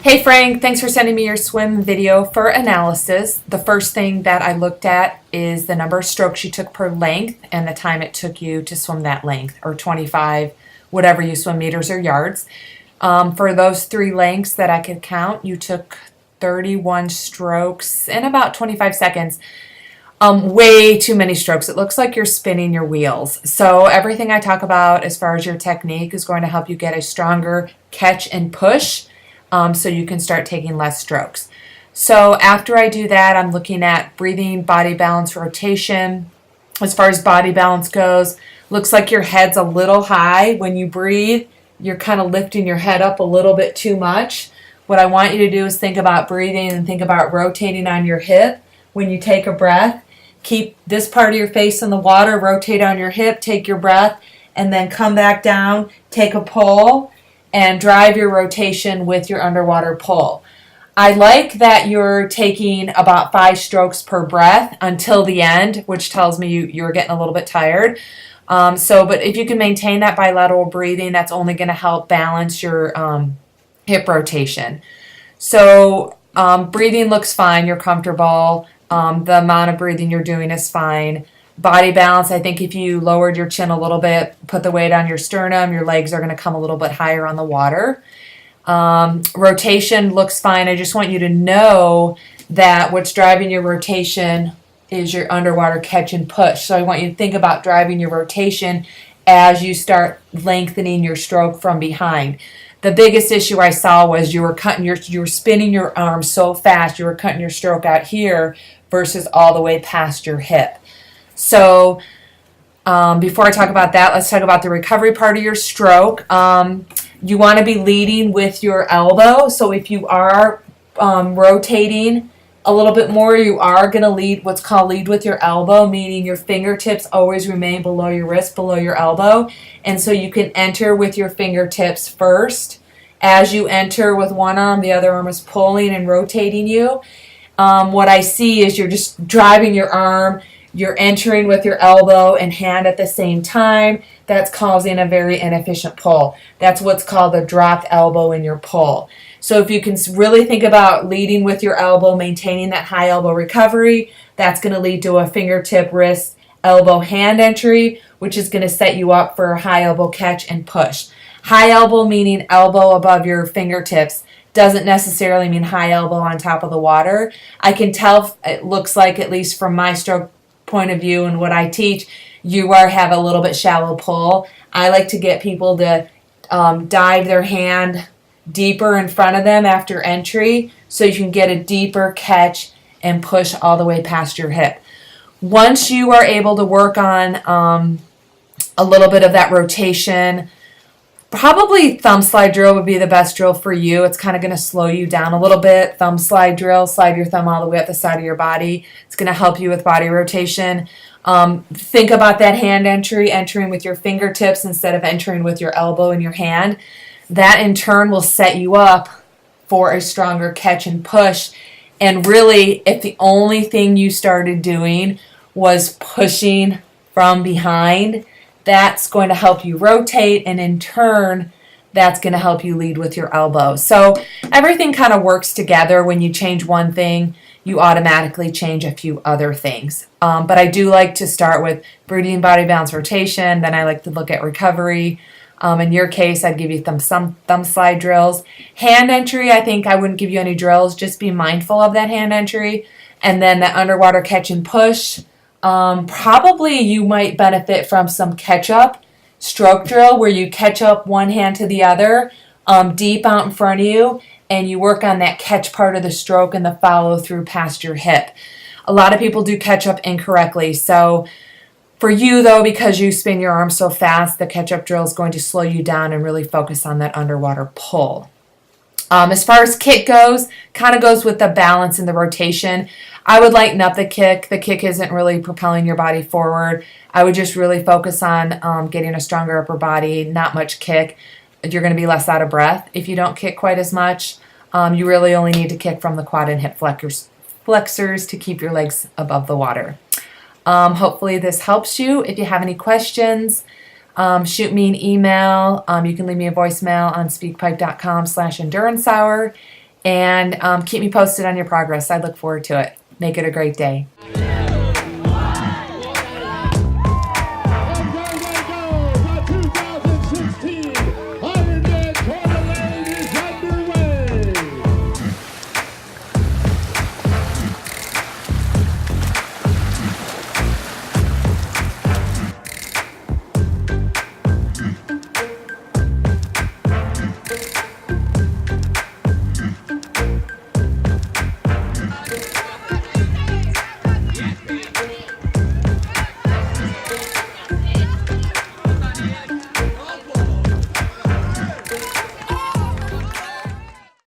Hey Frank, thanks for sending me your swim video for analysis. The first thing that I looked at is the number of strokes you took per length and the time it took you to swim that length, or 25, whatever you swim, meters or yards. For those three lengths that I could count, you took 31 strokes in about 25 seconds. Way too many strokes. It looks like you're spinning your wheels. So everything I talk about as far as your technique is going to help you get a stronger catch and push. So you can start taking less strokes. So after I do that, I'm looking at breathing, body balance, rotation. As far as body balance goes, looks like your head's a little high. When you breathe, you're kind of lifting your head up a little bit too much. What I want you to do is think about breathing and think about rotating on your hip when you take a breath. Keep this part of your face in the water, rotate on your hip, take your breath, and then come back down, take a pull, and drive your rotation with your underwater pull. I like that you're taking about 5 strokes per breath until the end, which tells me you're getting a little bit tired. But if you can maintain that bilateral breathing, that's only going to help balance your hip rotation. So breathing looks fine. You're comfortable. The amount of breathing you're doing is fine. Body balance, I think if you lowered your chin a little bit, put the weight on your sternum, your legs are going to come a little bit higher on the water. Rotation looks fine. I just want you to know that what's driving your rotation is your underwater catch and push. So I want you to think about driving your rotation as you start lengthening your stroke from behind. The biggest issue I saw was you were spinning your arm so fast, you were cutting your stroke out here versus all the way past your hip. So before I talk about that, let's talk about the recovery part of your stroke. You want to be leading with your elbow. So if you are rotating a little bit more, you are going to lead what's called lead with your elbow, meaning your fingertips always remain below your wrist, below your elbow. And so you can enter with your fingertips first. As you enter with one arm, the other arm is pulling and rotating you. What I see is you're just driving your arm. You're entering with your elbow and hand at the same time. That's causing a very inefficient pull. That's what's called a dropped elbow in your pull. So if you can really think about leading with your elbow, maintaining that high elbow recovery, that's going to lead to a fingertip, wrist, elbow, hand entry, which is going to set you up for a high elbow catch and push. High elbow meaning elbow above your fingertips. Doesn't necessarily mean high elbow on top of the water. I can tell, it looks like, at least from my stroke point of view and what I teach, you have a little bit shallow pull. I like to get people to dive their hand deeper in front of them after entry so you can get a deeper catch and push all the way past your hip. Once you are able to work on a little bit of that rotation, probably thumb slide drill would be the best drill for you. It's kind of going to slow you down a little bit. Thumb slide drill, slide your thumb all the way up the side of your body. It's going to help you with body rotation. Think about that hand entry, entering with your fingertips instead of entering with your elbow and your hand. That in turn will set you up for a stronger catch and push. And really, if the only thing you started doing was pushing from behind, that's going to help you rotate, and in turn, that's going to help you lead with your elbow. So everything kind of works together. When you change one thing, you automatically change a few other things. But I do like to start with breathing, body balance, rotation. Then I like to look at recovery. In your case, I'd give you some thumb slide drills. Hand entry, I think I wouldn't give you any drills. Just be mindful of that hand entry. And then the underwater catch and push. Probably you might benefit from some catch-up stroke drill where you catch up one hand to the other deep out in front of you, and you work on that catch part of the stroke and the follow through past your hip. A lot of people do catch up incorrectly. So for you, though, because you spin your arm so fast, the catch-up drill is going to slow you down and really focus on that underwater pull. As far as kick goes, kind of goes with the balance and the rotation. I would lighten up the kick. The kick isn't really propelling your body forward. I would just really focus on getting a stronger upper body, not much kick. You're going to be less out of breath if you don't kick quite as much. You really only need to kick from the quad and hip flexors to keep your legs above the water. Hopefully this helps you. If you have any questions, shoot me an email. You can leave me a voicemail on speakpipe.com/endurance hour, and keep me posted on your progress. I look forward to it. Make it a great day.